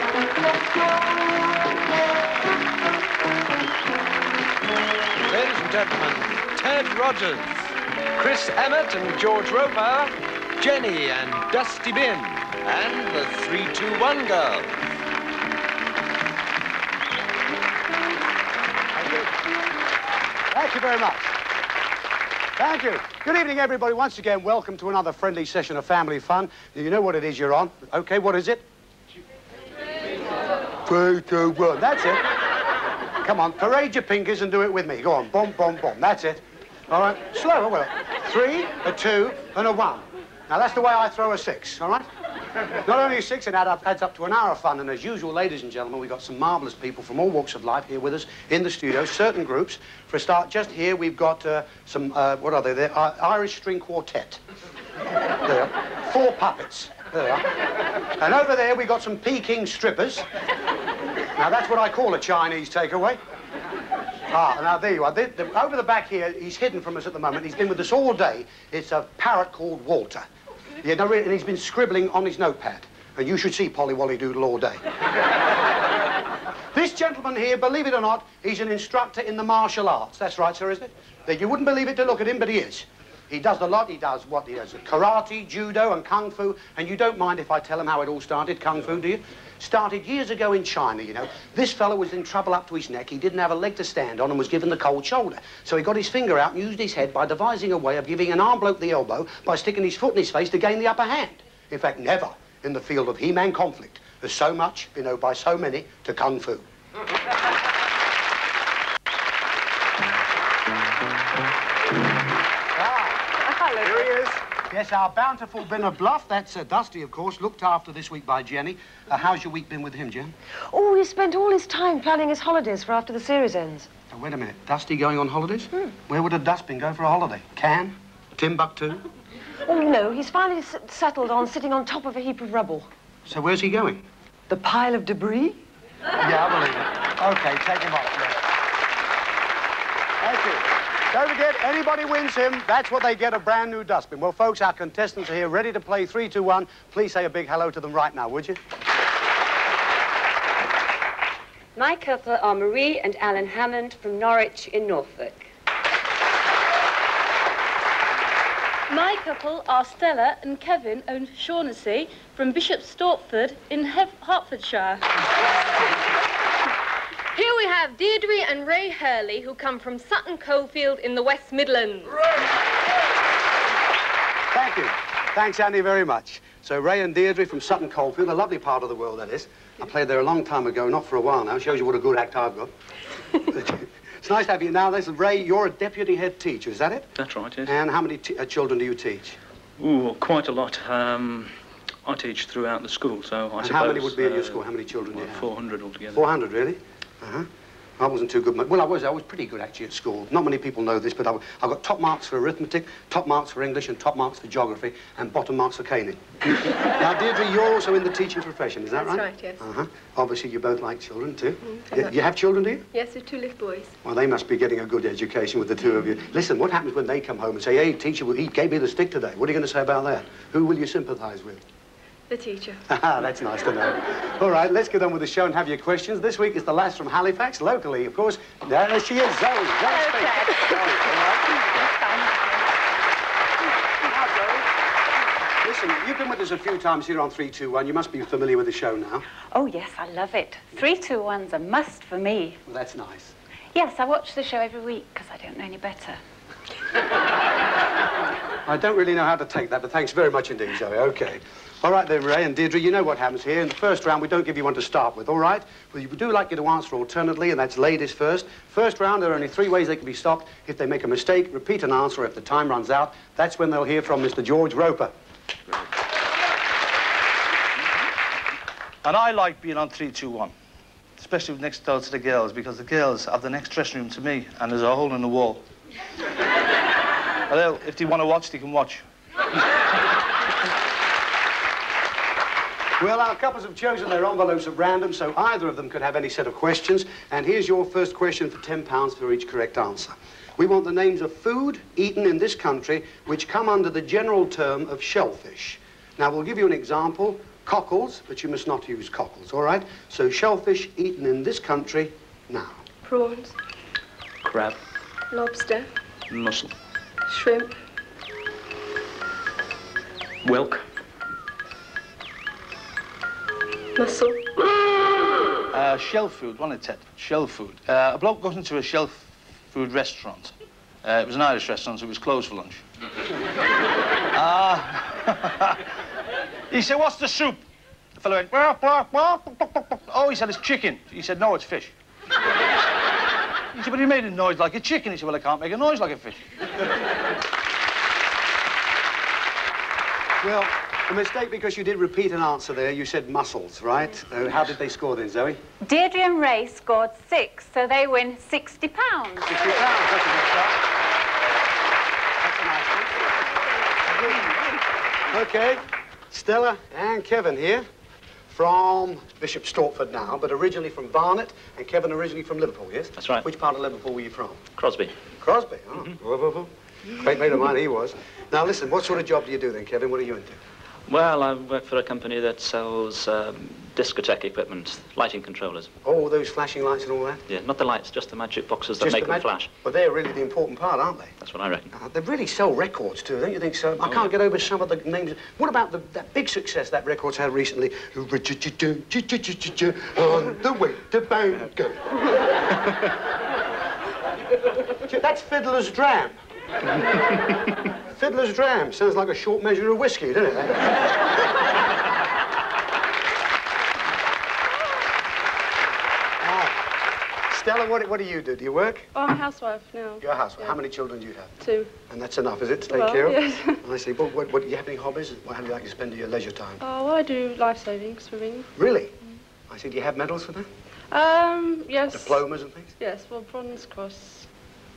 Ladies and gentlemen, Ted Rogers, Chris Emmett and George Roper, Jenny and Dusty Bin, and the 3-2-1 girls. Thank you very much. Thank you. Good evening, everybody. Once again, welcome to another friendly session of family fun. You know what it is you're on. Okay, what is it? 3, 2, 1. That's it. Come on, parade your pinkies and do it with me. Go on, bomb, bomb, bomb. That's it. All right, slower, well. 3, a 2, and a 1. Now, that's the way I throw a 6, all right? Not only a 6, it adds up to an hour of fun. And as usual, ladies and gentlemen, we've got some marvellous people from all walks of life here with us in the studio, certain groups. For a start, just here, we've got some, what are they? They're Irish string quartet. There. 4 puppets. There they are. And over there, we've got some Peking strippers. Now, that's what I call a Chinese takeaway. Ah, now, there you are. Over the back here, he's hidden from us at the moment. He's been with us all day. It's a parrot called Walter. Yeah, no, really, and he's been scribbling on his notepad. And you should see Polly Wolly Doodle all day. This gentleman here, believe it or not, he's an instructor in the martial arts. That's right, sir, isn't it? You wouldn't believe it to look at him, but he is. He does a lot. He does what? He does karate, judo, and kung fu. And you don't mind if I tell him how it all started, kung fu, do you? Started years ago in China, you know. This fellow was in trouble up to his neck. He didn't have a leg to stand on and was given the cold shoulder. So he got his finger out and used his head by devising a way of giving an arm bloke the elbow by sticking his foot in his face to gain the upper hand. In fact, never in the field of He-Man conflict has so much been owed by so many to kung fu. Here he is. Yes, our bountiful bin of bluff. That's Dusty, of course, looked after this week by Jenny. How's your week been with him, Jen? Oh, he spent all his time planning his holidays for after the series ends. Now, wait a minute. Dusty going on holidays? Where would a dustbin go for a holiday? Cannes? Timbuktu? Oh, no, he's finally settled on sitting on top of a heap of rubble. So where's he going? The pile of debris? Yeah, I believe it. OK, take him off. Yeah. Thank you. Don't forget, anybody wins him, that's what they get, a brand new dustbin. Well, folks, our contestants are here ready to play 3, 2, 1. Please say a big hello to them right now, would you? My couple are Marie and Alan Hammond from Norwich in Norfolk. My couple are Stella and Kevin O'Shaughnessy from Bishop Stortford in Hertfordshire. Here we have Deirdre and Ray Hurley, who come from Sutton Coldfield in the West Midlands. Thank you. Thanks, Andy, very much. So Ray and Deirdre from Sutton Coldfield, a lovely part of the world, that is. I played there a long time ago, not for a while now. Shows you what a good act I've got. It's nice to have you now. Listen, Ray, you're a deputy head teacher, is that it? That's right, yes. And how many children do you teach? Ooh, quite a lot. I teach throughout the school, so I suppose... How many would be in your school? How many children do you have? 400 altogether. 400, really? Uh-huh. I wasn't too good. Well, I was pretty good, actually, at school. Not many people know this, but I got top marks for arithmetic, top marks for English, and top marks for geography, and bottom marks for caning. Now, Deirdre, you're also in the teaching profession, is that right? That's right, yes. Uh-huh. Obviously, you both like children, too. You have children, do you? Yes, with 2 little boys. Well, they must be getting a good education with the 2 of you. Listen, what happens when they come home and say, hey, teacher, he gave me the stick today? What are you going to say about that? Who will you sympathise with? The teacher. That's nice to know. All right, let's get on with the show and have your questions. This week is the lass from Halifax, locally, of course. There she is, Zoe. Listen, you've been with us a few times here on 3, 2, 1. You must be familiar with the show now. Oh, yes, I love it. 3, 2, 1's a must for me. Well, that's nice. Yes, I watch the show every week because I don't know any better. I don't really know how to take that, but thanks very much indeed, Zoe. OK. All right then, Ray and Deirdre, you know what happens here. In the first round, we don't give you one to start with, all right? Well, we do like you to answer alternately, and that's ladies first. First round, there are only 3 ways they can be stopped. If they make a mistake, repeat an answer. If the time runs out, that's when they'll hear from Mr. George Roper. And I like being on 3, 2, 1, especially next door to the girls, because the girls have the next dressing room to me, and there's a hole in the wall. Although, if they want to watch, they can watch. Well, our couples have chosen their envelopes at random, so either of them could have any set of questions. And here's your first question for £10 for each correct answer. We want the names of food eaten in this country which come under the general term of shellfish. Now, we'll give you an example. cockles, but you must not use cockles, all right? So shellfish eaten in this country now. Prawns, Crab. lobster, Mussel. shrimp, Wilk. mussel, Shell food, wasn't it, Ted? Shell food. A bloke goes into a shell food restaurant. It was an Irish restaurant, so it was closed for lunch. He said, what's the soup? The fellow went, "Wah, wah, wah, wah, wah, wah." Oh, he said, it's chicken. He said, no, it's fish. He said, but he made a noise like a chicken. He said, well, I can't make a noise like a fish. Well, a mistake because you did repeat an answer there. You said mussels, right? How did they score then, Zoe? Deirdre and Ray scored 6, so they win £60. £60, that's a good start. That's a nice one. Okay, Stella and Kevin here from Bishop Stortford now, but originally from Barnet, and Kevin originally from Liverpool, yes? That's right. Which part of Liverpool were you from? Crosby. Crosby, oh. Great mate of mine he was. Now listen, what sort of job do you do then, Kevin? What are you into? Well, I work for a company that sells discotheque equipment, lighting controllers. Oh, those flashing lights and all that? Yeah, not the lights, just the magic boxes that Just make the them flash. Well, they're really the important part, aren't they? That's what I reckon. They really sell records too, don't you think so? I can't get over some of the names. What about that big success that record's had recently? On the way to Bangor. That's Fiddler's Dram. Fiddler's Dram. Sounds like a short measure of whiskey, doesn't it? Stella, what do you do? Do you work? Oh, I'm a housewife now. You're a housewife. Yeah. How many children do you have? 2. And that's enough, is it, to take Well, care of? yes. I see. What do you have any hobbies? How do you like to spend your leisure time? Oh, well, I do life-saving, swimming. Really? I see. Do you have medals for that? Yes. Diplomas and things? Yes, well, Bronze Cross.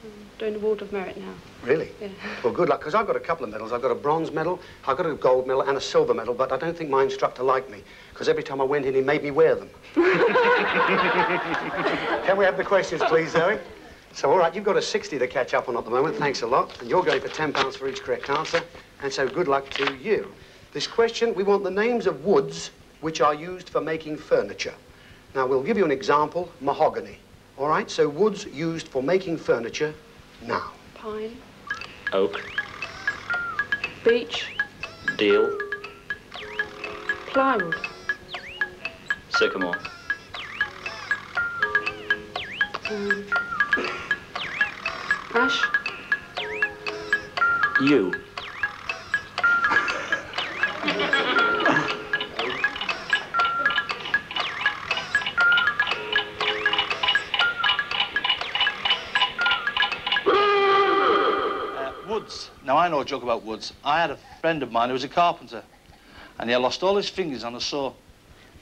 I'm doing the Ward of Merit now. Really? Yeah. Well, good luck, because I've got a couple of medals. I've got a bronze medal, I've got a gold medal, and a silver medal, but I don't think my instructor liked me, because every time I went in, he made me wear them. Can we have the questions, please, Zoe? So, all right, you've got a 60 to catch up on at the moment. Thanks a lot. And you're going for £10 for each correct answer. And so good luck to you. This question, we want the names of woods which are used for making furniture. Now, we'll give you an example, mahogany. All right, so woods used for making furniture now. Pine. Oak. Beech. Deal. Plywood. Sycamore. Ash. Yew. Woods. Now, I know a joke about woods. I had a friend of mine who was a carpenter, and he had lost all his fingers on a saw.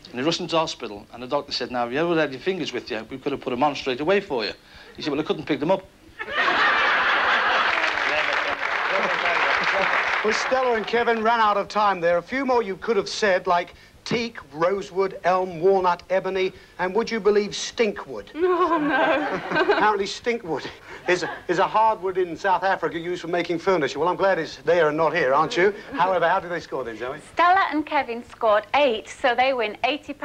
And he rushed into hospital, and the doctor said, now, if you ever had your fingers with you, we could have put them on straight away for you. He said, well, I couldn't pick them up. Well, Stella and Kevin ran out of time there. A few more you could have said, like teak, rosewood, elm, walnut, ebony, and would you believe stinkwood? Oh, no. Apparently stinkwood is a hardwood in South Africa used for making furniture. Well, I'm glad it's there and not here, aren't you? However, how did they score then, Zoe? Stella and Kevin scored 8, so they win £80.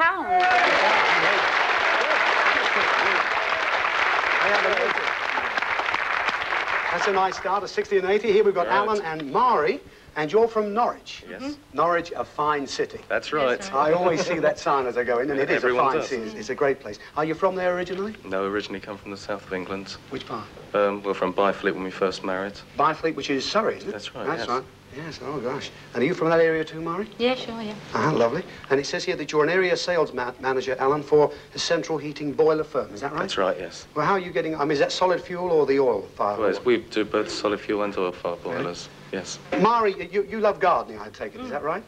That's a nice start, a 60 and 80. Here we've got Alan and Mari, and you're from Norwich. Yes. Norwich, a fine city. That's right. I always see that sign as I go in, and it is Everyone a fine does. city. It's a great place. Are you from there originally? No, originally come from the south of England. Which part? We're from Byfleet when we first married. Byfleet, which is Surrey, isn't it? That's right, That's yes. right. Yes, oh gosh. And are you from that area too, Mari? Yeah, sure, yeah. Lovely. And it says here that you're an area sales manager, Alan, for the central heating boiler firm. Is that right? That's right, yes. Well, how are you getting, is that solid fuel or the oil fire? Well, we do both solid fuel and oil fire boilers. Yes. Mari, you love gardening, I take it. Is that right?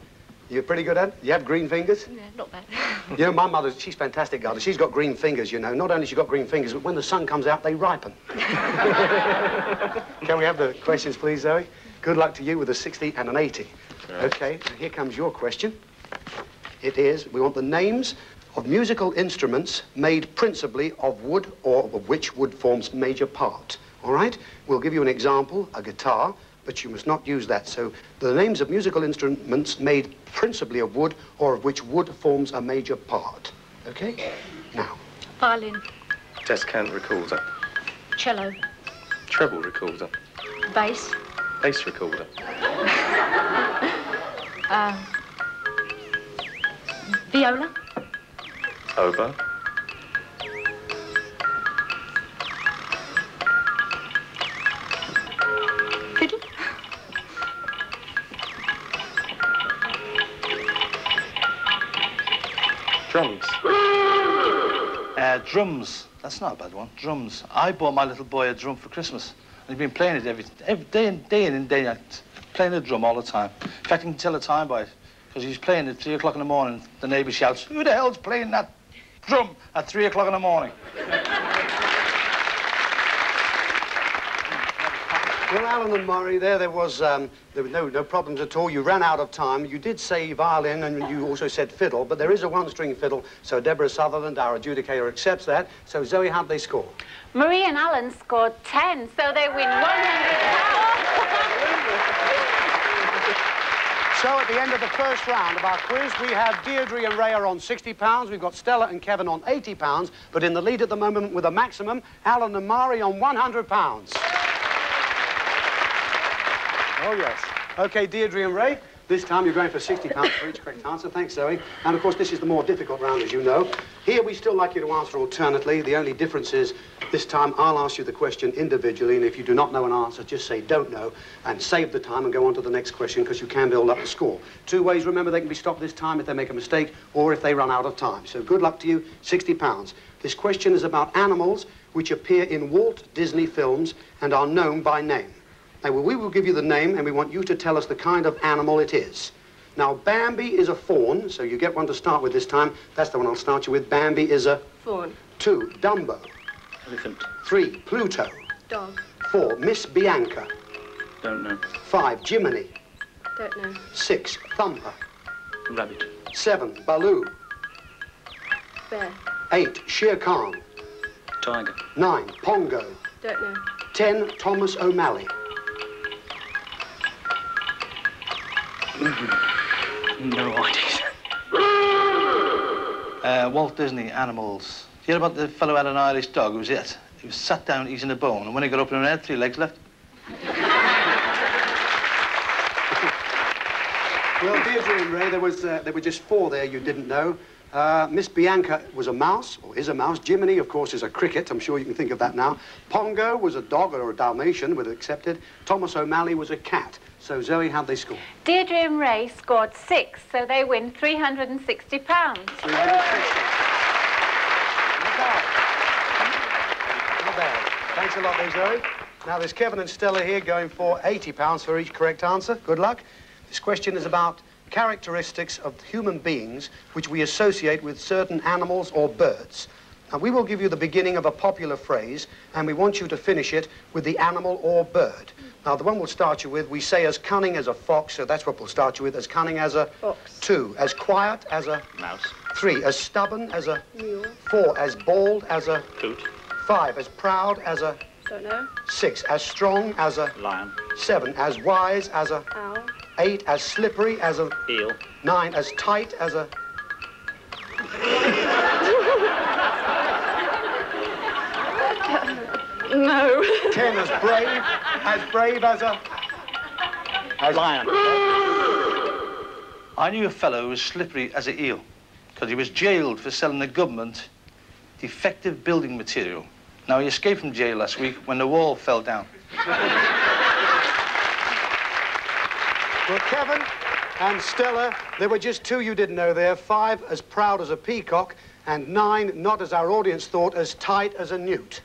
You're pretty good at it? You have green fingers? Yeah, not bad. You know, my mother, she's fantastic gardener. She's got green fingers, you know. Not only has she got green fingers, but when the sun comes out, they ripen. Can we have the questions, please, Zoe? Good luck to you with a 60 and an 80. Right. Okay, here comes your question. It is, we want the names of musical instruments made principally of wood or of which wood forms major part. All right? We'll give you an example, a guitar, but you must not use that. So the names of musical instruments made principally of wood or of which wood forms a major part. Okay? Now. Violin. Descant recorder. Cello. Treble recorder. Bass. Bass recorder. Viola. Oboe. Fiddle. Drums. Drums. That's not a bad one. Drums. I bought my little boy a drum for Christmas. And he's been playing it every day in and day out. Playing the drum all the time. In fact, you can tell the time by it. Because he's playing at 3 o'clock in the morning. The neighbour shouts, "Who the hell's playing that drum at 3 o'clock in the morning?" Well, Alan and Murray, there was no problems at all. You ran out of time. You did say violin, and you also said fiddle, but there is a one-string fiddle, so Deborah Sutherland, our adjudicator, accepts that. So, Zoe, how'd they score? Marie and Alan scored 10, so they win £100. So at the end of the first round of our quiz, we have Deirdre and Ray are on £60. We've got Stella and Kevin on £80, but in the lead at the moment with a maximum, Alan and Murray on £100. Oh, yes. OK, Deirdre and Ray, this time you're going for £60 for each correct answer. Thanks, Zoe. And, of course, this is the more difficult round, as you know. Here, we still like you to answer alternately. The only difference is this time I'll ask you the question individually, and if you do not know an answer, just say don't know, and save the time and go on to the next question, because you can build up the score. 2 ways, remember, they can be stopped this time if they make a mistake or if they run out of time. So good luck to you, £60. This question is about animals which appear in Walt Disney films and are known by name. Now, we will give you the name, and we want you to tell us the kind of animal it is. Now, Bambi is a fawn, so you get one to start with this time. That's the one I'll start you with. Bambi is a... Fawn. 2, Dumbo. Elephant. 3, Pluto. Dog. 4, Miss Bianca. Don't know. 5, Jiminy. Don't know. 6, Thumper. Rabbit. 7, Baloo. Bear. 8, Shere Khan. Tiger. 9, Pongo. Don't know. 10, Thomas O'Malley. No idea. Walt Disney, animals. You hear about the fellow who had an Irish dog? Who was it? He was sat down eating a bone, and when he got up and had 3 legs left. Well, Deirdre and Ray, there were just 4 there you didn't know. Miss Bianca was a mouse, or is a mouse. Jiminy, of course, is a cricket. I'm sure you can think of that now. Pongo was a dog or a Dalmatian, with accepted. Thomas O'Malley was a cat. So, Zoe, how'd they score? Deirdre and Ray scored 6, so they win £360. 360. Not bad. Thanks a lot, there, Zoe. Now, there's Kevin and Stella here going for £80 for each correct answer. Good luck. This question is about characteristics of human beings which we associate with certain animals or birds. Now, we will give you the beginning of a popular phrase, and we want you to finish it with the animal or bird. Now, the one we'll start you with, we say as cunning as a fox, so that's what we'll start you with, as cunning as a... Fox. 2, as quiet as a... Mouse. 3, as stubborn as a... Mule. 4, as bald as a... Coot. 5, as proud as a... Don't know. 6, as strong as a... Lion. 7, as wise as a... Owl. 8, as slippery as a... Eel. 9, as tight as a... No. 10, as brave as a... Lion. I knew a fellow who was slippery as an eel, because he was jailed for selling the government defective building material. Now, he escaped from jail last week when the wall fell down. Well, Kevin and Stella, there were just 2 you didn't know there. 5, as proud as a peacock, and 9, not as our audience thought, as tight as a newt.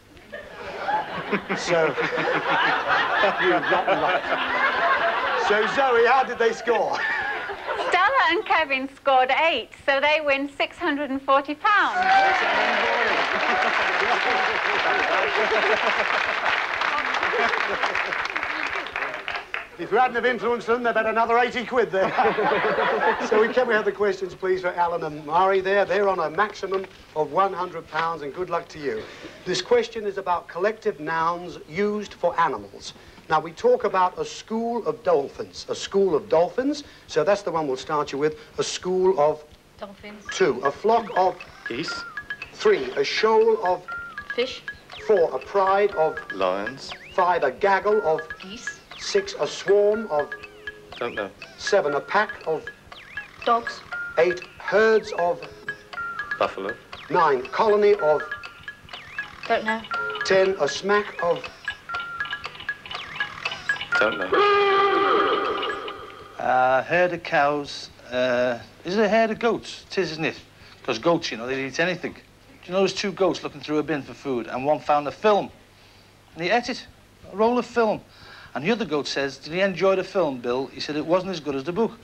So, you rotten lot. So, Zoe, how did they score? Stella and Kevin scored 8, so they win £640. If you hadn't have influenced them, they've had another 80 quid there. So can we have the questions, please, for Alan and Murray there? They're on a maximum of £100, and good luck to you. This question is about collective nouns used for animals. Now, we talk about a school of dolphins. A school of dolphins. So that's the one we'll start you with. A school of... Dolphins. 2. A flock of... Geese. 3. A shoal of... Fish. 4. A pride of... Lions. 5. A gaggle of... Geese. 6. A swarm of... Don't know. 7. A pack of... Dogs. 8. Herds of... Buffalo. 9. Colony of... Don't know. 10. A smack of... Don't know. Herd of cows. Is it a herd of goats? It is, isn't it? Because goats, you know, they eat anything. Do you know there's 2 goats looking through a bin for food and one found a film? And he ate it. A roll of film. And the other goat says, did he enjoy the film, Bill? He said it wasn't as good as the book.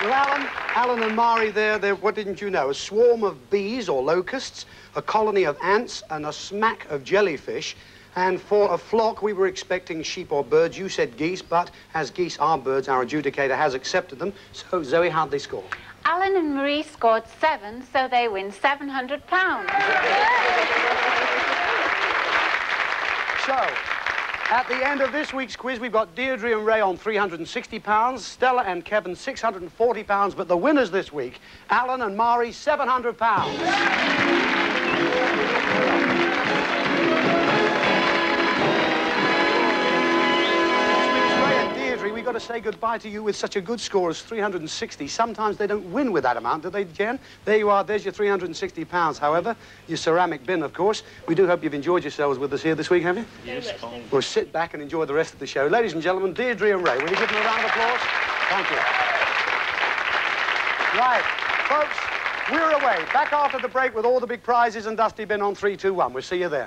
Well, Alan and Mari they're, what didn't you know? A swarm of bees or locusts, a colony of ants, and a smack of jellyfish. And for a flock, we were expecting sheep or birds. You said geese, but as geese are birds, our adjudicator has accepted them. So, Zoe, how'd they score? Alan and Marie scored 7, so they win £700. So, at the end of this week's quiz, we've got Deirdre and Ray on £360, Stella and Kevin £640, but the winners this week, Alan and Mari, £700. We've got to say goodbye to you with such a good score as 360. Sometimes they don't win with that amount, do they, Jen? There you are. There's your £360. However, your ceramic bin, of course. We do hope you've enjoyed yourselves with us here this week, have you? Yes, fine. Well, sit back and enjoy the rest of the show. Ladies and gentlemen, Deirdre and Ray, will you give them a round of applause? Thank you. Right, folks, we're away. Back after the break with all the big prizes and Dusty Bin on 3, 2, 1. We'll see you there.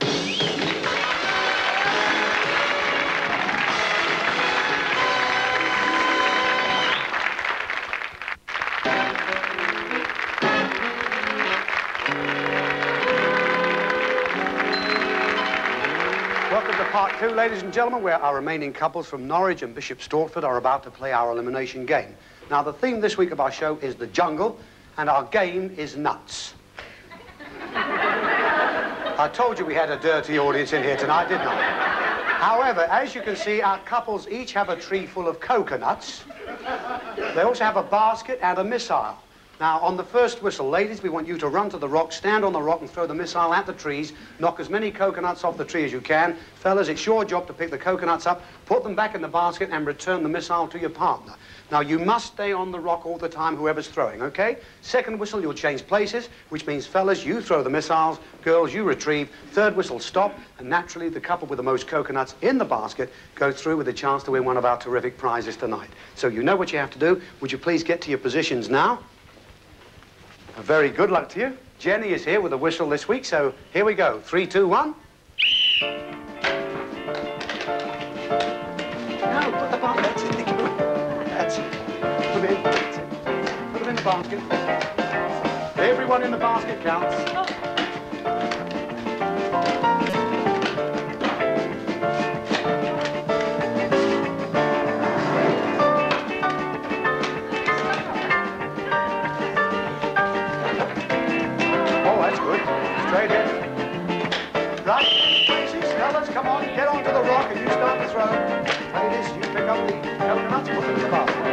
Part 2, ladies and gentlemen, where our remaining couples from Norwich and Bishop Stortford are about to play our elimination game. Now, the theme this week of our show is the jungle, and our game is nuts. I told you we had a dirty audience in here tonight, didn't I? However, as you can see, our couples each have a tree full of coconuts. They also have a basket and a missile. Now, on the first whistle, ladies, we want you to run to the rock, stand on the rock and throw the missile at the trees, knock as many coconuts off the tree as you can. Fellas, it's your job to pick the coconuts up, put them back in the basket and return the missile to your partner. Now, you must stay on the rock all the time, whoever's throwing, okay? Second whistle, you'll change places, which means, fellas, you throw the missiles, girls, you retrieve. Third whistle, stop, and naturally, the couple with the most coconuts in the basket go through with a chance to win one of our terrific prizes tonight. So you know what you have to do. Would you please get to your positions now? Very good luck to you. Jenny is here with a whistle this week, so here we go. 3, 2, 1. No, put the basket. That's it. That's it. Put them in. That's it. Put them in the basket. Everyone in the basket counts. Straight in. Right, places, fellas, come on, get onto the rock and you start to throw. Ladies, you pick up the coconuts, put them in the basket.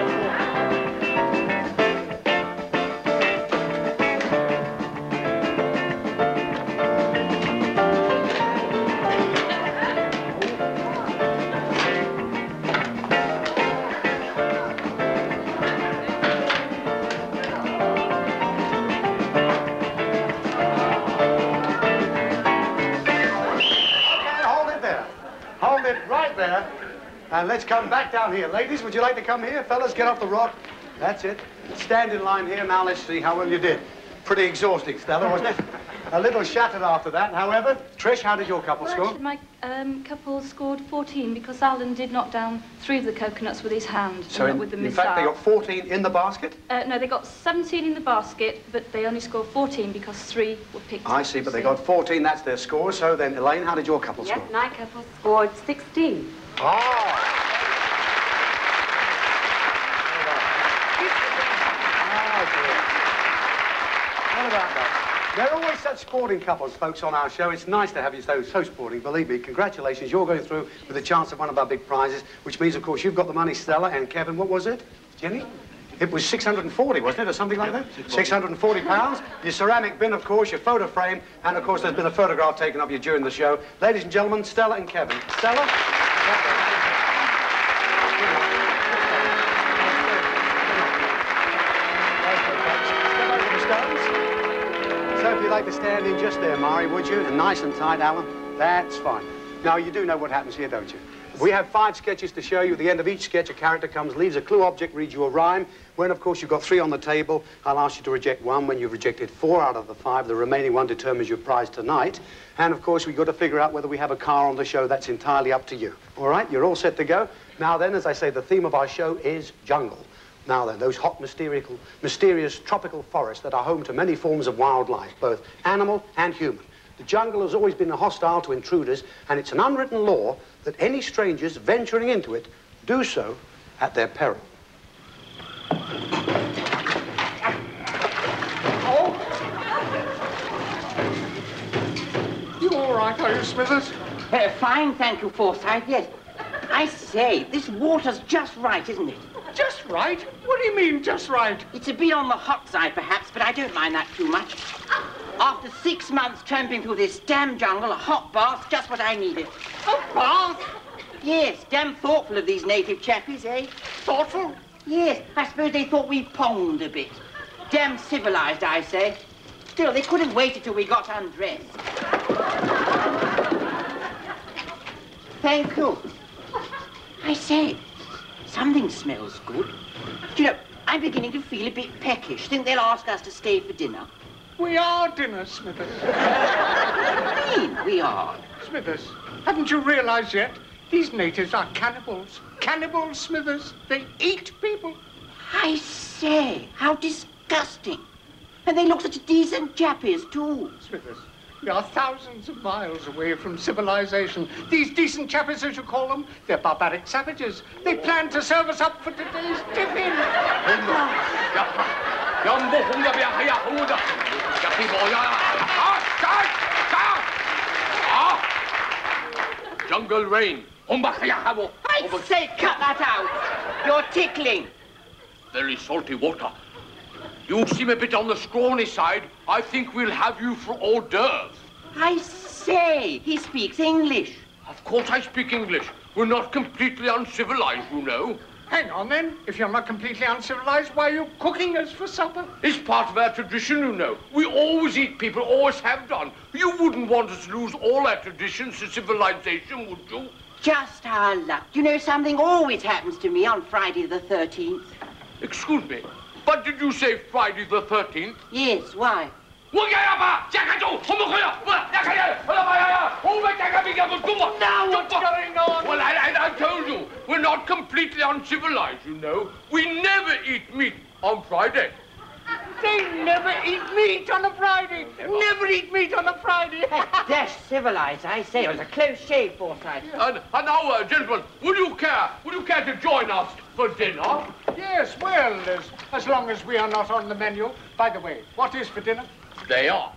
And let's come back down here. Ladies, would you like to come here? Fellas, get off the rock. That's it. Stand in line here. Now let's see how well you did. Pretty exhausting, Stella, wasn't it? A little shattered after that. However, Trish, how did your couple score? Actually, my couple scored 14 because Alan did knock down 3 of the coconuts with his hand, so not with the in missile. fact, they got 14 in the basket? No, they got 17 in the basket, but they only scored 14 because 3 were picked up. I see, but they got 14. That's their score. So then, Elaine, how did your couple score? Yep, my couple scored 16. Oh! What about that? There are always such sporting couples, folks, on our show. It's nice to have you so sporting. Believe me, congratulations. You're going through with a chance of one of our big prizes, which means, of course, you've got the money, Stella and Kevin. What was it, Jenny? It was 640, wasn't it, or something like that? 640 pounds. Your ceramic bin, of course, your photo frame, and, of course, there's been a photograph taken of you during the show. Ladies and gentlemen, Stella and Kevin. Stella? So if you'd like to stand in just there, Mari, would you? And nice and tight, Alan. That's fine. Now, you do know what happens here, don't you? We have 5 sketches to show you. At the end of each sketch, a character comes, leaves a clue object, reads you a rhyme. When, of course, you've got 3 on the table, I'll ask you to reject 1. When you've rejected 4 out of the 5, the remaining 1 determines your prize tonight. And, of course, we've got to figure out whether we have a car on the show. That's entirely up to you. All right? You're all set to go. Now then, as I say, the theme of our show is jungle. Now then, those hot, mysterious tropical forests that are home to many forms of wildlife, both animal and human. The jungle has always been hostile to intruders, and it's an unwritten law that any strangers venturing into it do so at their peril. Oh! You all right, are you, Smithers? Fine, thank you, Forsyth, yes. I say, this water's just right, isn't it? Just right? What do you mean, just right? It's a bit on the hot side, perhaps, but I don't mind that too much. After 6 months tramping through this damn jungle, a hot bath's just what I needed. A bath? Yes, damn thoughtful of these native chappies, eh? Thoughtful? Yes, I suppose they thought we ponged a bit. Damn civilized, I say. Still, they couldn't wait until we got undressed. Thank you. I say, something smells good. Do you know, I'm beginning to feel a bit peckish. Think they'll ask us to stay for dinner? We are dinner, Smithers. What do you mean, we are? Smithers, haven't you realized yet? These natives are cannibals. Cannibals, Smithers. They eat people. I say, how disgusting. And they look such decent chappies, too. Smithers, we are thousands of miles away from civilization. These decent chappies, as you call them, they're barbaric savages. They plan to serve us up for today's tiffin. Jungle rain. I'd say cut that out. You're tickling. Very salty water. You seem a bit on the scrawny side. I think we'll have you for hors d'oeuvres. I say, he speaks English. Of course I speak English. We're not completely uncivilized, you know. Hang on, then. If you're not completely uncivilized, why are you cooking us for supper? It's part of our tradition, you know. We always eat people, always have done. You wouldn't want us to lose all our traditions to civilization, would you? Just our luck. You know, something always happens to me on Friday the 13th. Excuse me, but did you say Friday the 13th? Yes, why? Now, what's going on? Well, I told you, we're not completely uncivilized, you know. We never eat meat on Friday. They never eat meat on a Friday. Never eat meat on a Friday. That's civilized, I say. It was a close shave, Forsyth. And now, gentlemen, would you care to join us for dinner? Yes, well, as long as we are not on the menu. By the way, what is for dinner? They are.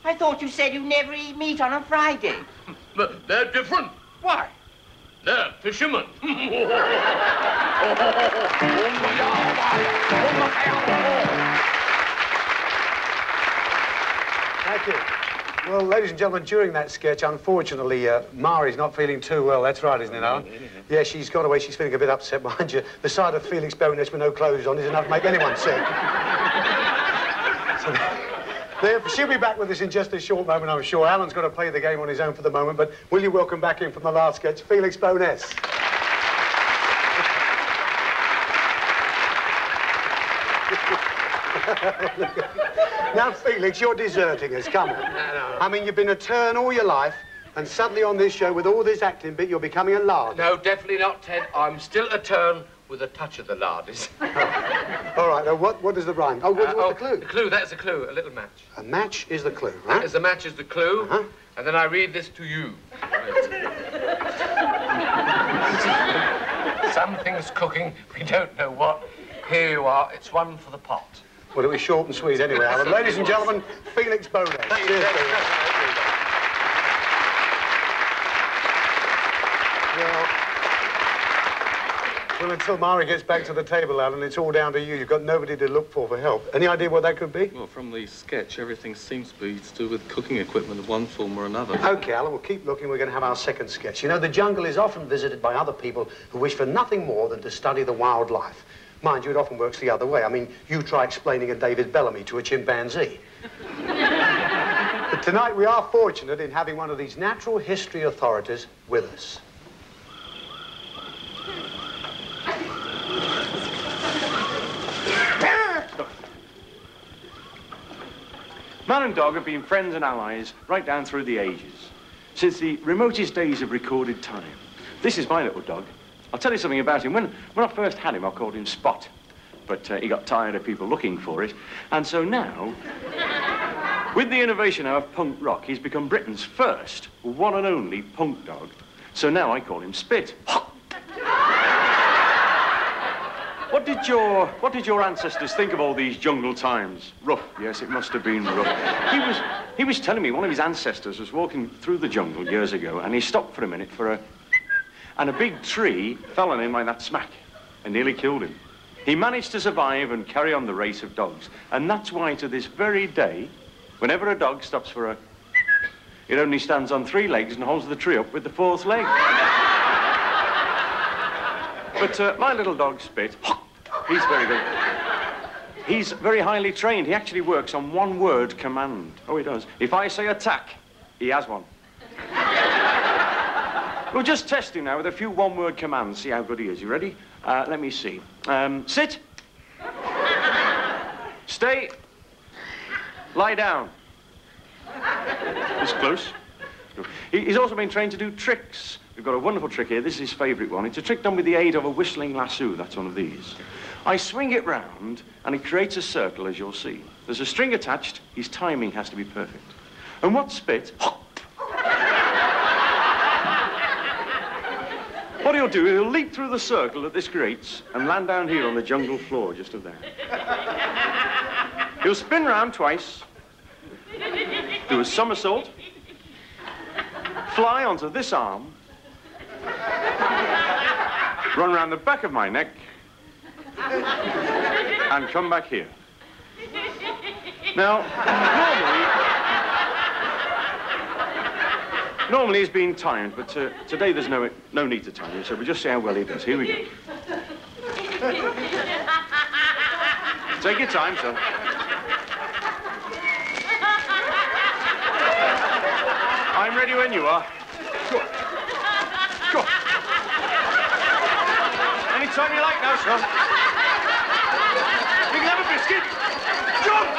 I thought you said you never eat meat on a Friday. But they're different. Why? They're fishermen. Thank you. Well, ladies and gentlemen, during that sketch, unfortunately, Mari's not feeling too well. That's right, isn't it, Alan? Yeah, she's gone away. She's feeling a bit upset, mind you. The sight of Felix Bowness with no clothes on is enough to make anyone sick. She'll be back with us in just a short moment, I'm sure. Alan's got to play the game on his own for the moment, but will you welcome back in from the last sketch, Felix Bowness? Now, Felix, you're deserting us. Come on. No. I mean, you've been a turn all your life, and suddenly on this show, with all this acting bit, you're becoming a lard. No, definitely not, Ted. I'm still a turn with a touch of the lardis. All right, now, what is the rhyme? Oh, what's the clue? The clue, that's a clue, a little match. A match is the clue, right? As the match is the clue, and then I read this to you. Right. Something's cooking, we don't know what. Here you are, it's one for the pot. Well, it was short and sweet anyway, Alan. Ladies and gentlemen, Felix Bowness. Cheers, Felix. Well, until Mari gets back to the table, Alan, it's all down to you. You've got nobody to look for help. Any idea what that could be? Well, from the sketch, everything seems to be to do with cooking equipment of one form or another. OK, Alan, we'll keep looking. We're going to have our second sketch. You know, the jungle is often visited by other people who wish for nothing more than to study the wildlife. Mind you, it often works the other way. I mean, you try explaining a David Bellamy to a chimpanzee. But tonight we are fortunate in having one of these natural history authorities with us. Man and dog have been friends and allies right down through the ages, since the remotest days of recorded time. This is my little dog. I'll tell you something about him. When I first had him, I called him Spot, but he got tired of people looking for it, and so now, with the innovation of punk rock, he's become Britain's first, one and only punk dog. So now I call him Spit. What did your ancestors think of all these jungle times? Rough, yes, it must have been rough. He was telling me one of his ancestors was walking through the jungle years ago, and he stopped for a minute and a big tree fell on him like that smack and nearly killed him. He managed to survive and carry on the race of dogs, and that's why to this very day, whenever a dog stops for it only stands on 3 legs and holds the tree up with the 4th leg. But my little dog, Spit, he's very good. He's very highly trained. He actually works on one-word command. Oh, he does. If I say attack, he has one. We'll just test him now with a few one-word commands, see how good he is. You ready? Let me see. Sit. Stay. Lie down. It's close. He's also been trained to do tricks. We've got a wonderful trick here. This is his favourite one. It's a trick done with the aid of a whistling lasso. That's one of these. I swing it round, and it creates a circle, as you'll see. There's a string attached. His timing has to be perfect. And what Spit... What he'll do, he'll leap through the circle that this creates and land down here on the jungle floor, just up there. He'll spin round twice, do a somersault, fly onto this arm, run round the back of my neck, and come back here. Now, normally he's been timed, but today there's no need to time him, so we'll just see how well he does. Here we go. Take your time, son. I'm ready when you are. Go on. Go on. Anytime you like now, son. You can have a biscuit. Jump!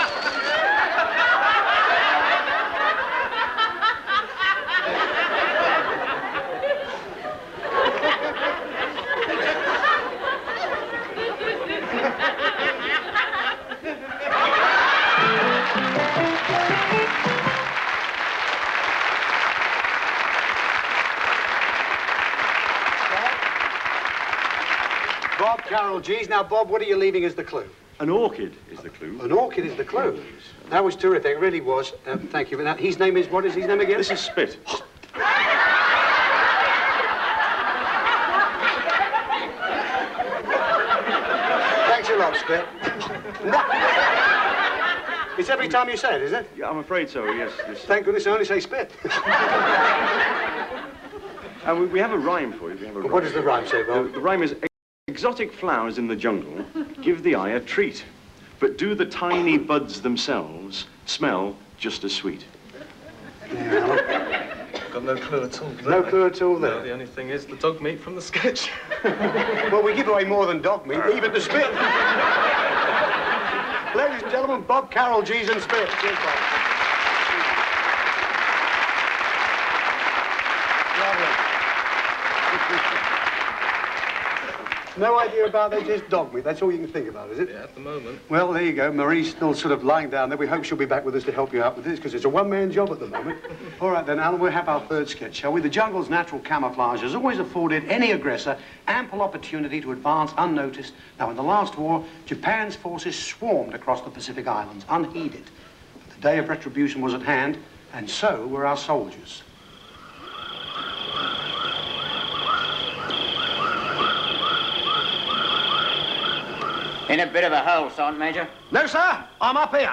Bob, Carolgees. Now, Bob, what are you leaving as the clue? An orchid is the clue. An orchid is the clue. That was terrific, it really was. Thank you for that. His name is, what is his name again? This is Spit. Thanks a lot, Spit. It's every time you say it, is it? Yeah, I'm afraid so, yes. Thank goodness I only say Spit. And we have a rhyme for you. What does the rhyme say, Bob? The rhyme is, exotic flowers in the jungle give the eye a treat, but do the tiny buds themselves smell just as sweet? Yeah, Got no clue at all. No clue at all there. No, the only thing is the dog meat from the sketch. Well, we give away more than dog meat, even the Spit. Ladies and gentlemen, Bob, Carolgees and Spit. Cheers, Bob. No idea about they just dog meat. That's all you can think about, is it? Yeah, at the moment. Well, there you go. Marie's still sort of lying down there. We hope she'll be back with us to help you out with this, because it's a one-man job at the moment. All right, then, Alan, we'll have our third sketch, shall we? The jungle's natural camouflage has always afforded any aggressor ample opportunity to advance unnoticed. Now, in the last war, Japan's forces swarmed across the Pacific Islands, unheeded. The day of retribution was at hand, and so were our soldiers. In a bit of a hole, Sergeant Major. No, sir. I'm up here.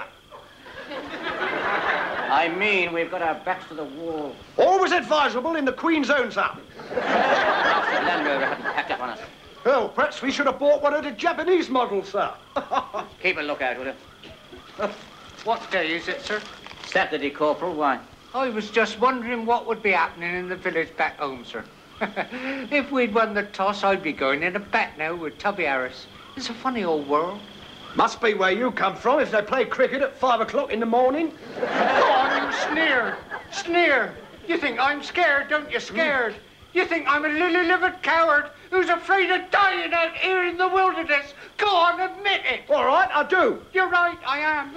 I mean, we've got our backs to the wall. Always advisable in the Queen's own, sir. The Land Rover hadn't packed up on us. Oh, perhaps we should have bought one of the Japanese models, sir. Keep a lookout, will you? What day is it, sir? Saturday, Corporal. Why? I was just wondering what would be happening in the village back home, sir. If we'd won the toss, I'd be going in a bat now with Tubby Harris. It's a funny old world. Must be where you come from if they play cricket at 5 o'clock in the morning. Go on, you sneer. Sneer. You think I'm scared, don't you? Scared. You think I'm a lily-livered coward who's afraid of dying out here in the wilderness. Go on, admit it. All right, I do. You're right, I am.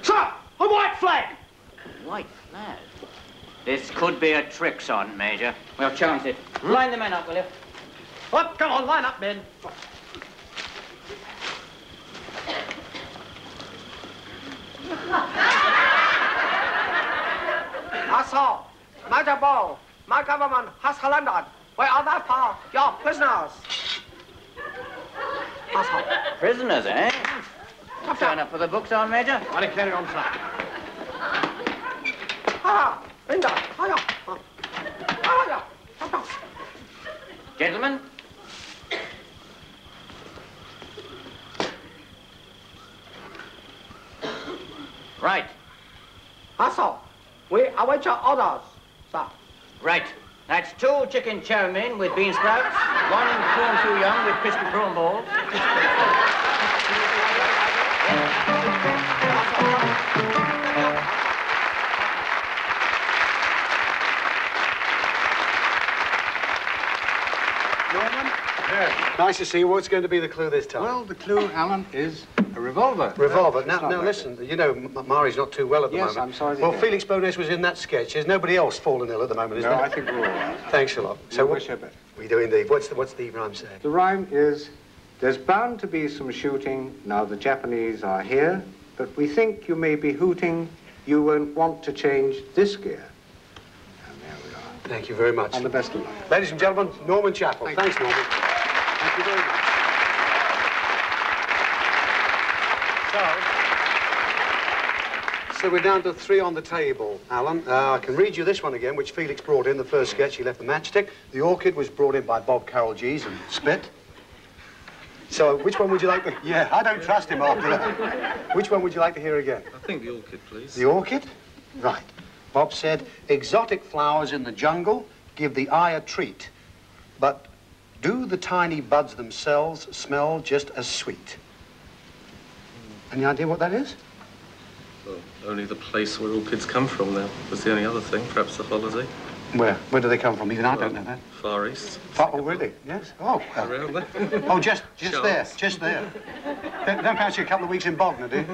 Sir, a white flag. A white flag? This could be a trick, Sergeant Major. We'll chance it. Line the men up, will you? Up, come on, line up, men. Assault, Major Ball, my government has surrendered. We are therefore your prisoners. Assault. Prisoners, eh? Turn up for the book, Sergeant Major. I'll carry on, sir. Ah, Linda, hiya. Hiya. Gentlemen. Right. Assault, we await your orders, sir. Right. That's 2 chicken chow mein with bean sprouts, 1 prawn too young with crispy prawn balls. Norman? Yeah. Nice to see you. What's going to be the clue this time? Well, the clue, Alan, is a revolver. Revolver. Well, Now listen, you know, Mari's not too well at the moment. Yes, I'm sorry to Well, hear. Felix Bowness was in that sketch. There's nobody else fallen ill at the moment, is No, there? I think we're all right. Thanks a lot. So wish her better. We do indeed. What's the rhyme say? The rhyme is, there's bound to be some shooting now the Japanese are here, but we think you may be hooting, you won't want to change this gear. And there we are. Thank you very much. And the best of luck. Ladies and gentlemen, Norman Chappell. Thanks, Norman. Thank you very much. So we're down to 3 on the table, Alan. I can read you this one again, which Felix brought in the first sketch. He left the matchstick. The orchid was brought in by Bob Carolgees and spit. So which one would you like to... Yeah, I don't trust him after that. Which one would you like to hear again? I think the orchid, please. The orchid? Right. Bob said, exotic flowers in the jungle give the eye a treat, but do the tiny buds themselves smell just as sweet? Any idea what that is? Well, only the place where orchids come from now was the only other thing, perhaps the holiday. Where? Where do they come from? Even I don't know that. Far East. Oh, really? Yes? Oh. Around there. Oh, just Chance. there. Just there. Don't fancy a couple of weeks in Bognor, do you?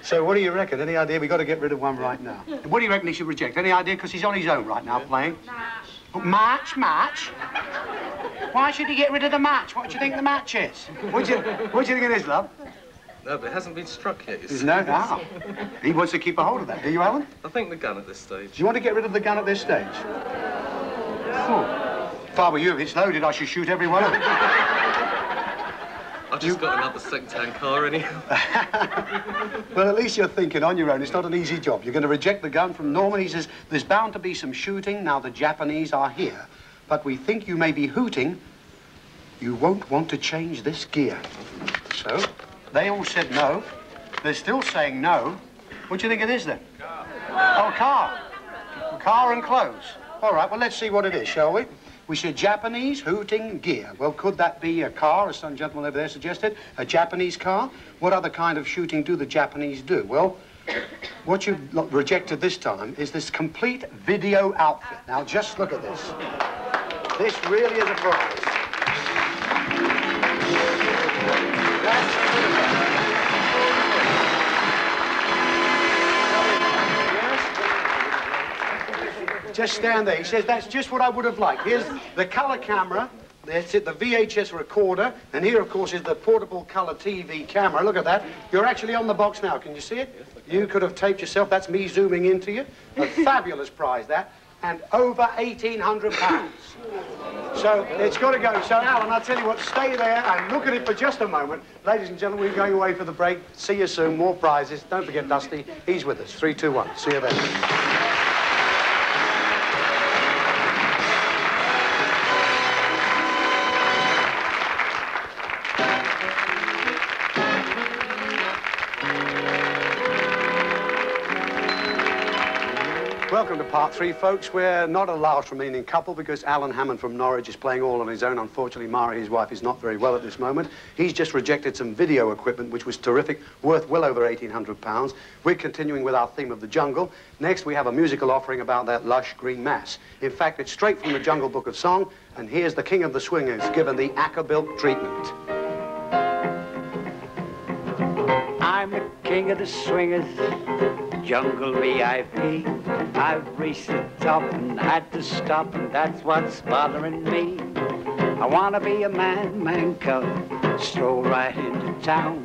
So what do you reckon? Any idea? We've got to get rid of one right now. What do you reckon he should reject? Any idea? Because he's on his own right now playing. Match? Match? Why should he get rid of the match? What do you think the match is? What do you think it is, love? No, but it hasn't been struck yet, you There's see. no doubt. He wants to keep a hold of that. Do you, Alan? I think the gun at this stage. Do you want to get rid of the gun at this stage? Oh. If I were you, if it's loaded, I should shoot every one of them. I've just got another second-hand car anyhow. Well, at least you're thinking on your own. It's not an easy job. You're going to reject the gun from Norman. He says, there's bound to be some shooting now the Japanese are here. But we think you may be hooting. You won't want to change this gear. So, they all said no. They're still saying no. What do you think it is, then? Car. Oh, car. Car and clothes. All right, well, let's see what it is, shall we? We said Japanese hooting gear. Well, could that be a car, as some gentleman over there suggested? A Japanese car? What other kind of shooting do the Japanese do? Well, what you've rejected this time is this complete video outfit. Now, just look at this. This really is a prize. Just stand there. He says, that's just what I would have liked. Here's the colour camera. That's it, the VHS recorder. And here, of course, is the portable colour TV camera. Look at that. You're actually on the box now. Can you see it? You could have taped yourself. That's me zooming into you. A fabulous prize, that. And over £1,800. So it's got to go. So, Alan, I'll tell you what, stay there and look at it for just a moment. Ladies and gentlemen, we're going away for the break. See you soon. More prizes. Don't forget Dusty. He's with us. 3, 2, 1. See you then. Welcome to part 3, folks. We're not a last remaining couple because Alan Hammond from Norwich is playing all on his own. Unfortunately, Mari, his wife, is not very well at this moment. He's just rejected some video equipment, which was terrific, worth well over £1,800. We're continuing with our theme of the jungle. Next, we have a musical offering about that lush green mass. In fact, it's straight from the Jungle Book of Song, and here's the King of the Swingers given the Acker Bilk treatment. I'm the king of the swingers, jungle VIP. I've reached the top and had to stop, and that's what's bothering me. I want to be a man cub, stroll right into town,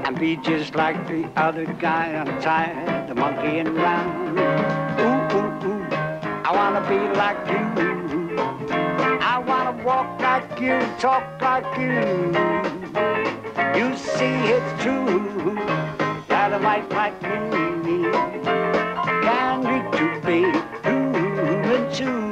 and be just like the other guy. I'm tired of monkeying around. Ooh, ooh, ooh, I want to be like you. I want to walk like you, talk like you. You see, it's true that a wife like me can lead to be human too.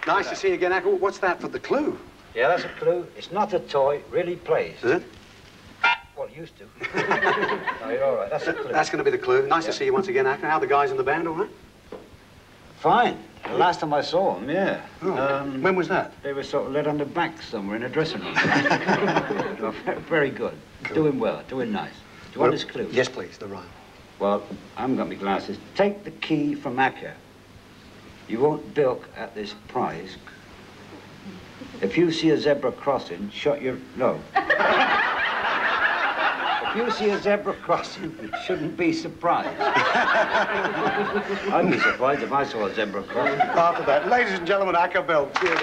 Nice to see you again, Acker. What's that for the clue? Yeah, that's a clue. It's not a toy, it really plays. Is it? Well, it used to. No, you're all right. That's a clue. That's going to be the clue. Nice to see you once again, Acker. How are the guys in the band, all right? Fine. The last time I saw them, yeah. Oh, when was that? They were sort of led on the back somewhere in a dressing room. Very good. Cool. Doing well, doing nice. Do you want this clue? Yes, please, the rhyme. Well, I haven't got my glasses. Take the key from Acker. You won't bilk at this prize. If you see a zebra crossing, shut your... No. If you see a zebra crossing, you shouldn't be surprised. I'd be surprised if I saw a zebra crossing. After that, ladies and gentlemen, Acker Bilk. Cheers,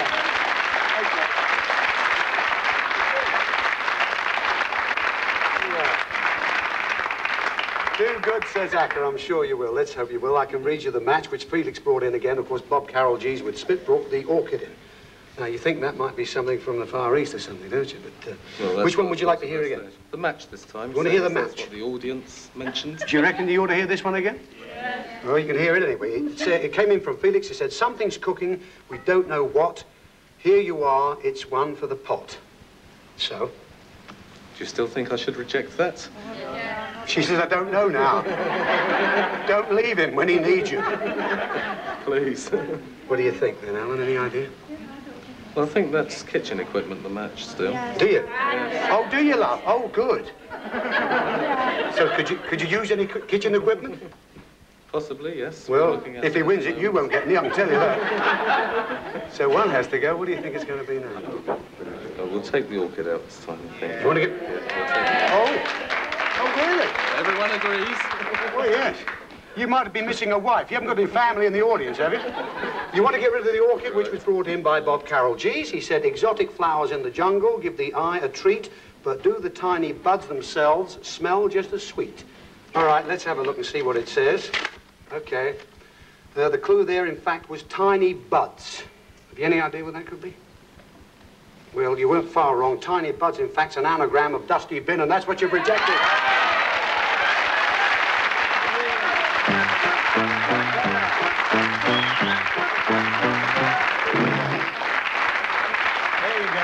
Do good, says Acker. I'm sure you will. Let's hope you will. I can read you the match, which Felix brought in again. Of course, Bob Carolgees with Spit brought the orchid in. Now, you think that might be something from the Far East or something, don't you? But well, which one would you like to hear again? The match this time. You want to hear the match? That's what the audience mentioned. Do you reckon you ought to hear this one again? Yeah. Well, you can hear it anyway. It came in from Felix. It said, something's cooking, we don't know what. Here you are, it's one for the pot. So? Do you still think I should reject that? She says, I don't know now. Don't leave him when he needs you. Please. What do you think then, Alan? Any idea? Well, I think that's kitchen equipment, the match, still. Do you? Oh, do you, love? Oh, good. So could you use any kitchen equipment? Possibly, yes. Well, if he wins it, you won't get any, I can tell you that. So one has to go. What do you think it's going to be now? Oh, we'll take the orchid out this time, I think. You want to get... Yeah, we'll take it. Oh, really? Everyone agrees. Oh, yes. You might have been missing a wife. You haven't got any family in the audience, have you? You want to get rid of the orchid, which was brought in by Bob Carolgees. He said, exotic flowers in the jungle give the eye a treat, but do the tiny buds themselves smell just as sweet? All right, let's have a look and see what it says. Okay. The clue there, in fact, was tiny buds. Have you any idea what that could be? Well, you weren't far wrong. Tiny buds, in fact, is an anagram of Dusty Bin, and that's what you've rejected.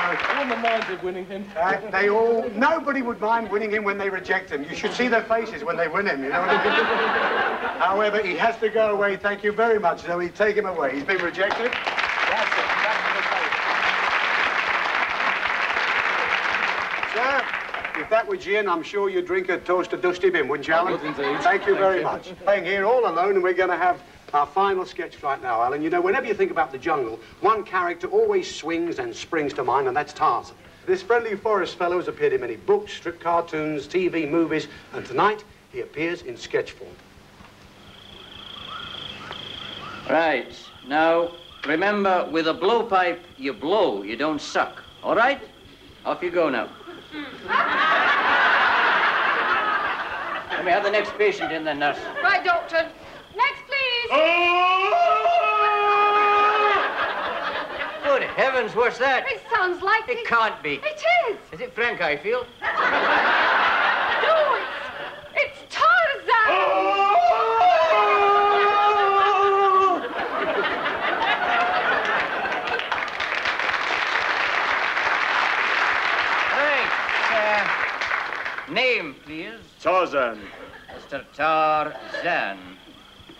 I wouldn't mind of winning him. Nobody would mind winning him when they reject him. You should see their faces when they win him, you know what I mean? However, he has to go away. Thank you very much. So we take him away. He's been rejected. That's it. Sir, if that were gin, I'm sure you'd drink a toast to Dusty Bin, wouldn't you, Alan? I would indeed. Thank you very much. Playing here all alone, and we're going to have our final sketch right now, Alan. You know, whenever you think about the jungle, one character always swings and springs to mind, and that's Tarzan. This friendly forest fellow has appeared in many books, strip cartoons, TV, movies, and tonight he appears in sketch form. Right. Now, remember, with a blowpipe, you blow, you don't suck. All right? Off you go now. Let me have the next patient in then, nurse. Right, doctor. Next, please. Good heavens, what's that? It sounds like... It can't be. It is. Is it Frank, I feel? No, it's Tarzan. Right. Name, please. Tarzan. Mr. Tarzan.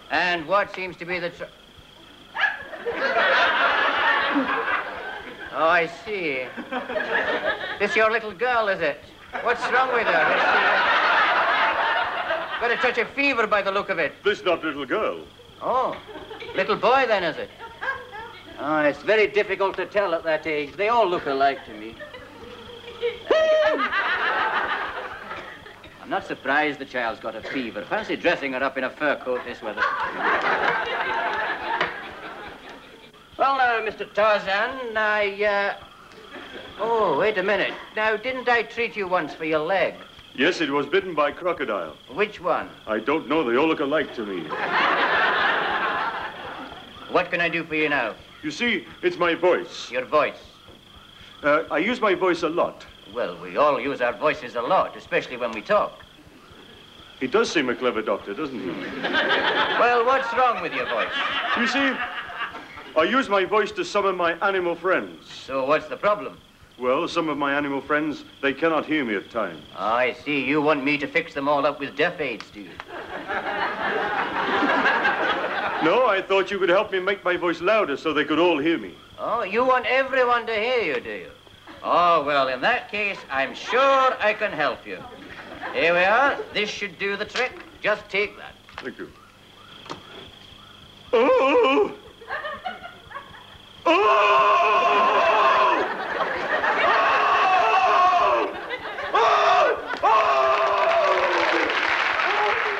And what seems to be the... Oh, I see. This your little girl, is it? What's wrong with her? Is she... Got a touch of fever by the look of it. This not little girl. Oh, little boy then, is it? Oh, it's very difficult to tell at that age. They all look alike to me. I'm not surprised the child's got a fever. Fancy dressing her up in a fur coat this weather. Well, now, Mr. Tarzan, Oh, wait a minute. Now, didn't I treat you once for your leg? Yes, it was bitten by crocodile. Which one? I don't know. They all look alike to me. What can I do for you now? You see, it's my voice. Your voice? I use my voice a lot. Well, we all use our voices a lot, especially when we talk. He does seem a clever doctor, doesn't he? Well, what's wrong with your voice? You see, I use my voice to summon my animal friends. So what's the problem? Well, some of my animal friends, they cannot hear me at times. I see. You want me to fix them all up with deaf aids, do you? No, I thought you could help me make my voice louder so they could all hear me. Oh, you want everyone to hear you, do you? Oh, well, in that case, I'm sure I can help you. Here we are. This should do the trick. Just take that. Thank you. Oh! Oh!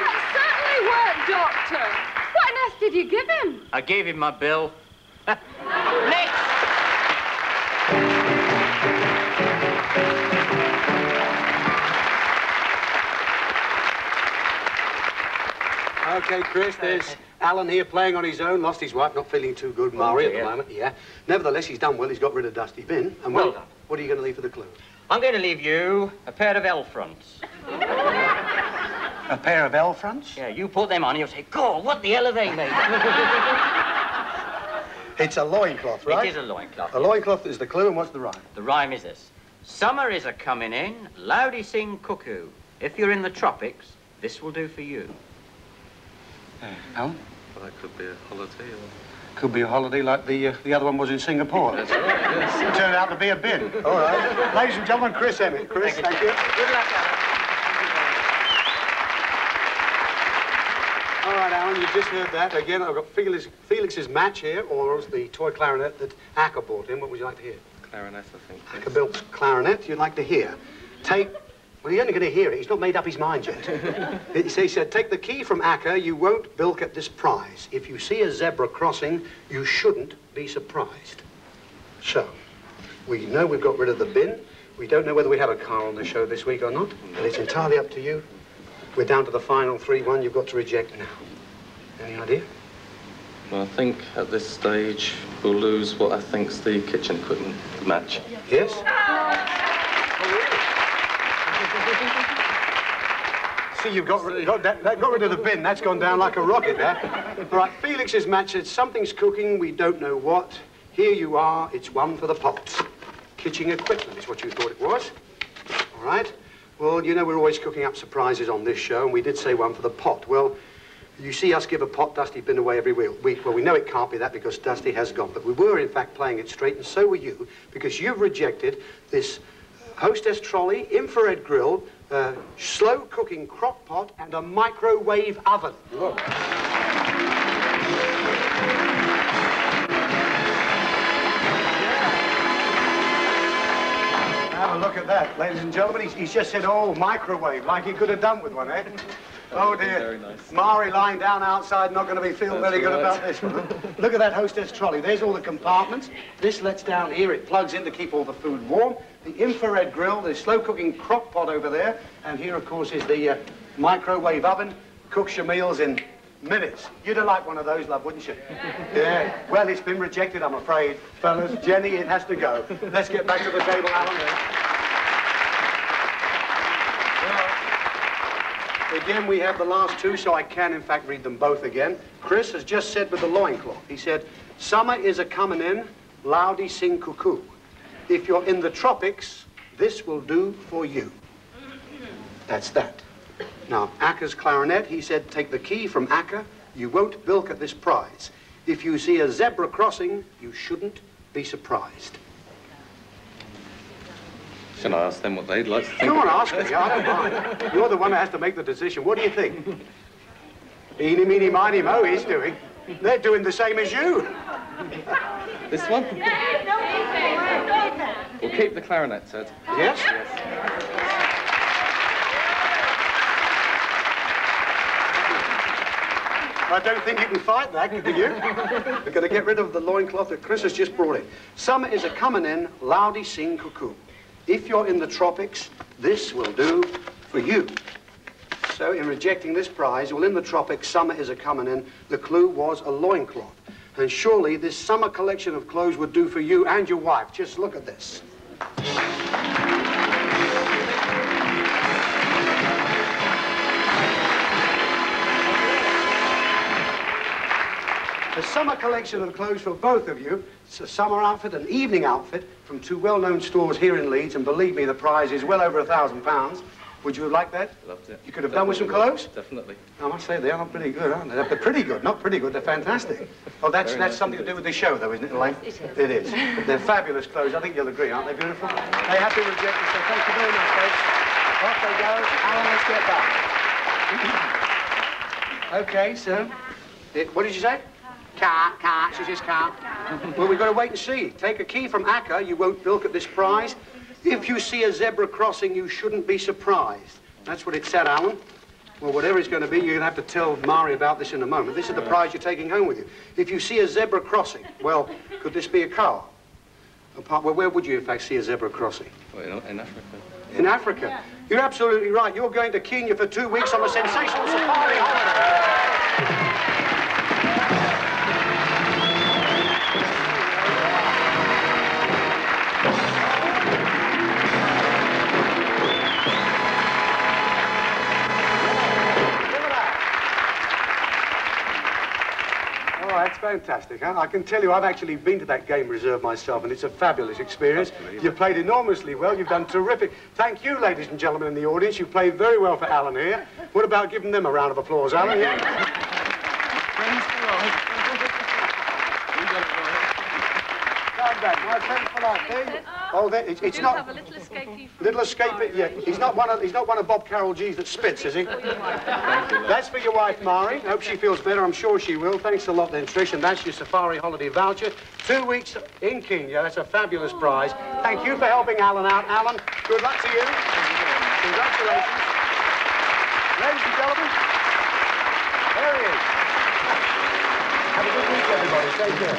That certainly worked, Doctor. What on earth did you give him? I gave him my bill. Next! Okay, Chris, there's Alan here playing on his own. Lost his wife, not feeling too good, Murray, at the moment, yeah. Nevertheless, he's done well. He's got rid of Dusty Bin. And well done. What are you going to leave for the clue? I'm going to leave you a pair of L fronts. A pair of L fronts? Yeah, you put them on, you'll say, God, what the hell are they made? It's a loincloth, right? It is a loincloth. A loincloth is the clue, and what's the rhyme? The rhyme is this. Summer is a-coming in, loudy sing cuckoo. If you're in the tropics, this will do for you. Alan? Well, that could be a holiday or Could be a holiday like the other one was in Singapore. That's right, yes. It turned out to be a bin. All right. Ladies and gentlemen, Chris Emmett. Chris, thank you. Good luck, Alan. All right, Alan, you've just heard that. Again, I've got Felix's match here, or the toy clarinet that Acker bought him. What would you like to hear? Clarinet, I think. Acker Bilk's clarinet you'd like to hear. Well, you're only going to hear it. He's not made up his mind yet. He said, take the key from Acker, you won't bilk at this prize. If you see a zebra crossing, you shouldn't be surprised. So, we know we've got rid of the bin. We don't know whether we have a car on the show this week or not, but it's entirely up to you. We're down to the final 3-1 you've got to reject now. Any idea? Well, I think at this stage we'll lose what I think's the kitchen equipment match. Yes? See, you've got rid of the bin. That's gone down like a rocket there. All right, Felix's match said something's cooking, we don't know what. Here you are, it's one for the pot. Kitchen equipment is what you thought it was. All right. Well, you know we're always cooking up surprises on this show, and we did say one for the pot. Well, you see us give a pot, Dusty's been away every week. Well, we know it can't be that because Dusty has gone, but we were, in fact, playing it straight, and so were you, because you've rejected this hostess trolley, infrared grill, slow-cooking crock pot, and a microwave oven. Look. Have a look at that, ladies and gentlemen. He's just said, oh, microwave, like he could have done with one, eh? Oh, dear. Very nice. Mari lying down outside, not going to be feeling very good about this one. Look at that hostess trolley. There's all the compartments. This lets down here. It plugs in to keep all the food warm. The infrared grill, the slow-cooking crock pot over there. And here, of course, is the microwave oven. Cooks your meals in minutes. You'd have liked one of those, love, wouldn't you? Yeah. Well, it's been rejected, I'm afraid. Fellas, Jenny, it has to go. Let's get back to the table, Alan. Again, we have the last two, so I can, in fact, read them both again. Chris has just said with the loincloth, he said, summer is a-comin' in, loudy sing cuckoo. If you're in the tropics, this will do for you. That's that. Now, Acker's clarinet, he said, take the key from Acker, you won't bilk at this prize. If you see a zebra crossing, you shouldn't be surprised. Shall I ask them what they'd like to think? Go on, ask me. I don't mind. You're the one who has to make the decision. What do you think? Eeny, meeny, miny, mo, he's doing. They're doing the same as you. This one? We'll keep the clarinet, Ted. Yes? I don't think you can fight that, can you? We're going to get rid of the loincloth that Chris has just brought in. Summer is a-comin' in, loudy sing cuckoo. If you're in the tropics, this will do for you. So in rejecting this prize, well, in the tropics, summer is a-comin' in, the clue was a loincloth. And surely this summer collection of clothes would do for you and your wife. Just look at this. A summer collection of clothes for both of you. It's a summer outfit, an evening outfit from two well-known stores here in Leeds, and believe me, the prize is well over £1,000. Would you have liked that? Loved it. You could have done with some clothes? Definitely. I must say, they are pretty good, aren't they? They're pretty good, not pretty good, they're fantastic. Oh, that's nice something to do with the show, though, isn't it, Elaine? It is. It is. They're fabulous clothes. I think you'll agree, aren't they beautiful? They have been rejected, so thank you very much, folks. Off they go. Alan, let's get back. Okay, so, what did you say? Car, she says car. Well, we've got to wait and see. Take a key from Acker, you won't bilk at this prize. If you see a zebra crossing, you shouldn't be surprised. That's what it said, Alan. Well, whatever it's going to be, you're going to have to tell Mari about this in a moment. This is the prize you're taking home with you. If you see a zebra crossing, well, could this be a car? Well, where would you, in fact, see a zebra crossing? Well, in Africa. In Africa? Yeah. You're absolutely right. You're going to Kenya for 2 weeks on a sensational safari holiday. That's fantastic, huh? I can tell you I've actually been to that game reserve myself, and it's a fabulous experience. You played enormously well. You've done terrific. Thank you, ladies and gentlemen in the audience. You played very well for Alan here. What about giving them a round of applause, Alan? Yeah? bad. My friend for life. There you. Oh, there, it's not. Have a little escapee. Little escape. Yeah. He's not one of Bob Carolgees that spits, is he? That's for your wife, Mari. Hope she feels better. I'm sure she will. Thanks a lot, then, Trish. And that's your safari holiday voucher. 2 weeks in Kenya. That's a fabulous prize. Thank you for helping Alan out, Alan. Good luck to you. Congratulations. Ladies and gentlemen, there he is. Have a good week, everybody. Take care.